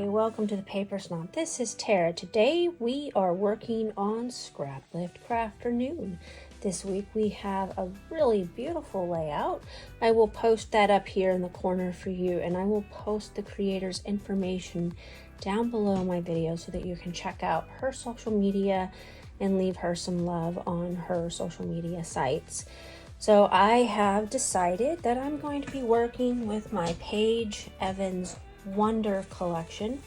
Welcome to the Paper Snob. This is Tara. Today we are working on Scraplift Crafternoon. This week we have a really beautiful layout. I will post that up here in the corner for you, and I will post the creator's information down below my video so that you can check out her social media and leave her some love on her social media sites. So I have decided that I'm going to be working with my Paige Evans Wonder collection.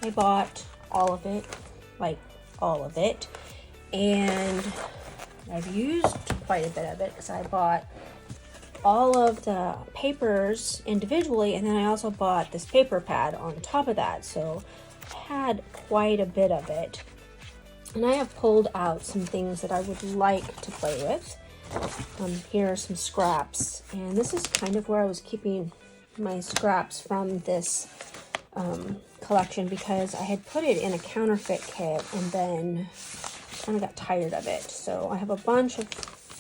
I bought all of it, like all of it, and I've used quite a bit of it because I bought all of the papers individually, and then I also bought this paper pad on top of that, so I had quite a bit of it. And I have pulled out some things that I would like to play with. Here are some scraps, and this is kind of where I was keeping my scraps from this collection, because I had put it in a counterfeit kit and then kind of got tired of it. So I have a bunch of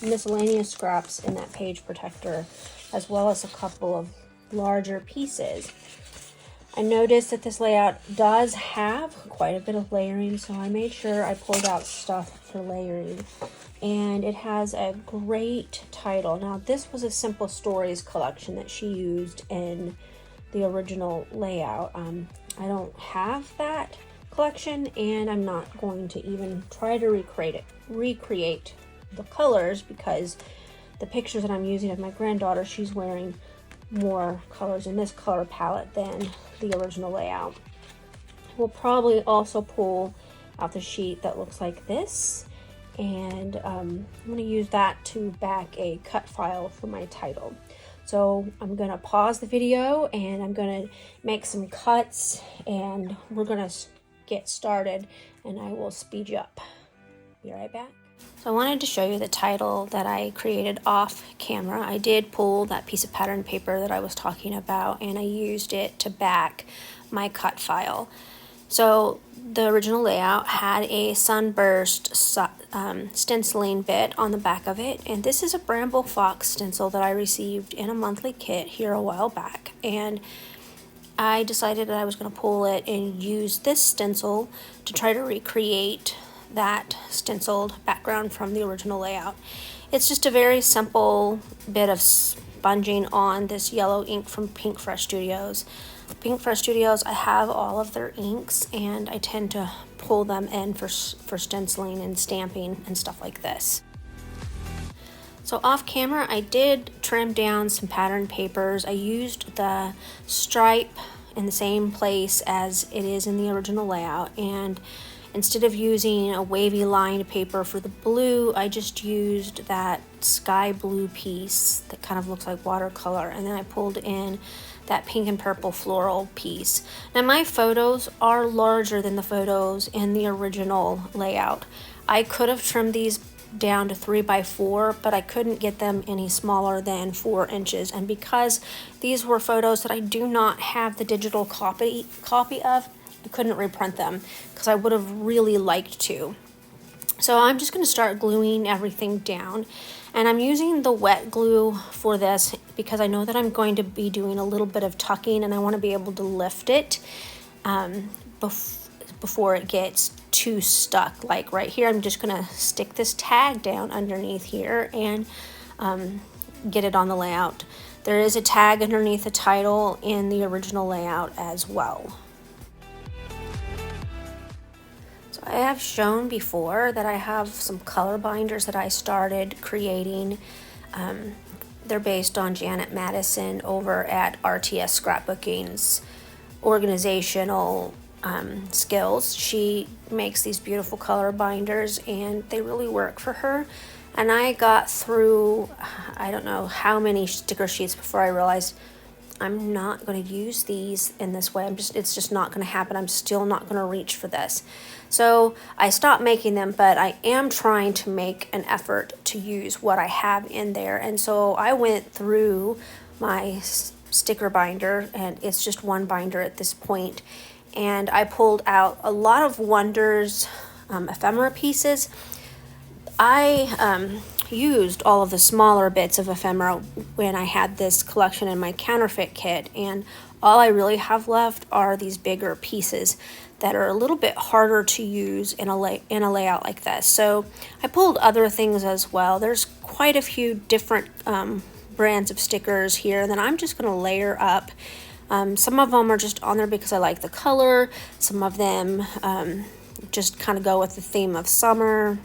miscellaneous scraps in that page protector, as well as a couple of larger pieces. I noticed that this layout does have quite a bit of layering, so I made sure I pulled out stuff for layering. And it has a great title. Now, this was a Simple Stories collection that she used in the original layout. I don't have that collection, and I'm not going to even try to recreate the colors, because the pictures that I'm using of my granddaughter, she's wearing more colors in this color palette than the original layout. We'll probably also pull out the sheet that looks like this, and I'm going to use that to back a cut file for my title. So I'm going to pause the video and I'm going to make some cuts, and we're going to get started, and I will speed you up. Be right back. So I wanted to show you the title that I created off camera. I did pull that piece of pattern paper that I was talking about, and I used it to back my cut file. So the original layout had a sunburst stenciling bit on the back of it, and this is a Bramble Fox stencil that I received in a monthly kit here a while back, and I decided that I was going to pull it and use this stencil to try to recreate that stenciled background from the original layout. It's just a very simple bit of sponging on this yellow ink from Pink Fresh Studios. Pink Fresh Studios, I have all of their inks, and I tend to pull them in for stenciling and stamping and stuff like this. So off camera, I did trim down some pattern papers. I used the stripe in the same place as it is in the original layout, and instead of using a wavy lined paper for the blue, I just used that sky blue piece that kind of looks like watercolor, and then I pulled in that pink and purple floral piece. Now my photos are larger than the photos in the original layout. I could have trimmed these down to 3x4, but I couldn't get them any smaller than 4 inches. And because these were photos that I do not have the digital copy of, I couldn't reprint them because I would have really liked to. So I'm just going to start gluing everything down, and I'm using the wet glue for this because I know that I'm going to be doing a little bit of tucking, and I want to be able to lift it before it gets too stuck. Like right here, I'm just going to stick this tag down underneath here and get it on the layout. There is a tag underneath the title in the original layout as well. I have shown before that I have some color binders that I started creating. They're based on Janet Madison over at RTS Scrapbooking's organizational skills. She makes these beautiful color binders, and they really work for her. And I got through, I don't know how many sticker sheets before I realized I'm not going to use these in this way. It's just not going to happen. I'm still not going to reach for this. So I stopped making them, but I am trying to make an effort to use what I have in there. And so I went through my sticker binder, and it's just one binder at this point. And I pulled out a lot of Wonders ephemera pieces. I used all of the smaller bits of ephemera when I had this collection in my counterfeit kit, and All I really have left are these bigger pieces that are a little bit harder to use in a layout like this. So I pulled other things as well. There's quite a few different brands of stickers here that I'm just going to layer up. Some of them are just on there because I like the color. Some of them just kind of go with the theme of summer,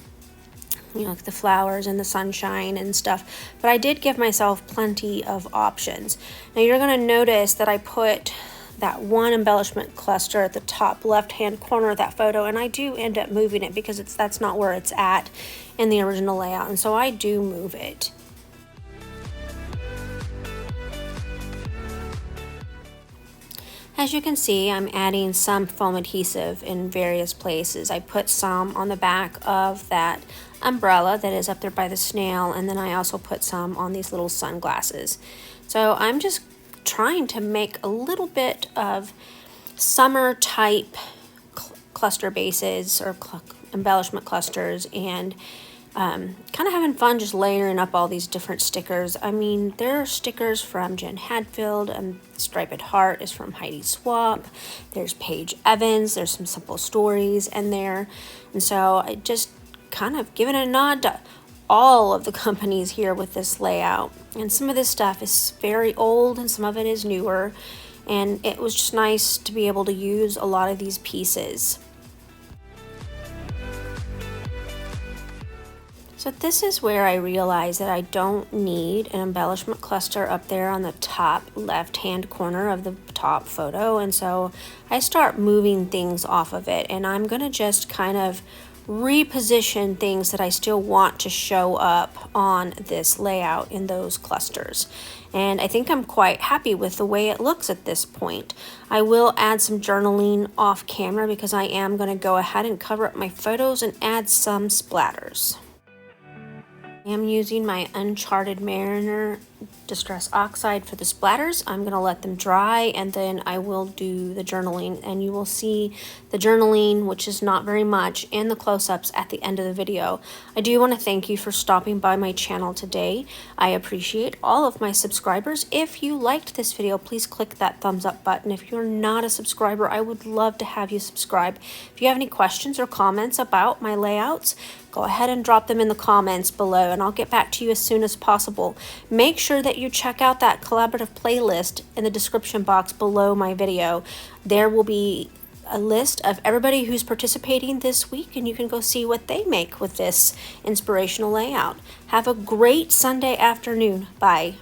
you know, like the flowers and the sunshine and stuff. But I did give myself plenty of options. Now you're going to notice that I put that one embellishment cluster at the top left hand corner of that photo, and I do end up moving it because that's not where it's at in the original layout, and so I do move it. As you can see, I'm adding some foam adhesive in various places. I put some on the back of that umbrella that is up there by the snail, and then I also put some on these little sunglasses. So I'm just trying to make a little bit of summer type cluster bases or embellishment clusters, and kind of having fun just layering up all these different stickers. I mean, there are stickers from Jen Hadfield, and Striped Heart is from Heidi Swap. There's Paige Evans, there's some Simple Stories in there. And so I just kind of given a nod to all of the companies here with this layout. And some of this stuff is very old and some of it is newer. And it was just nice to be able to use a lot of these pieces. So this is where I realized that I don't need an embellishment cluster up there on the top left hand corner of the top photo, and so I start moving things off of it, and I'm gonna just kind of reposition things that I still want to show up on this layout in those clusters. And I think I'm quite happy with the way it looks at this point. I will add some journaling off camera because I am going to go ahead and cover up my photos and add some splatters. I am using my Uncharted Mariner Distress Oxide for the splatters. I'm going to let them dry, and then I will do the journaling, and you will see the journaling, which is not very much, and the close-ups at the end of the video. I do want to thank you for stopping by my channel today. I appreciate all of my subscribers. If you liked this video, please click that thumbs up button. If you're not a subscriber, I would love to have you subscribe. If you have any questions or comments about my layouts, go ahead and drop them in the comments below, and I'll get back to you as soon as possible. Make sure that you check out that collaborative playlist in the description box below my video. There will be a list of everybody who's participating this week, and you can go see what they make with this inspirational layout. Have a great Sunday afternoon. Bye.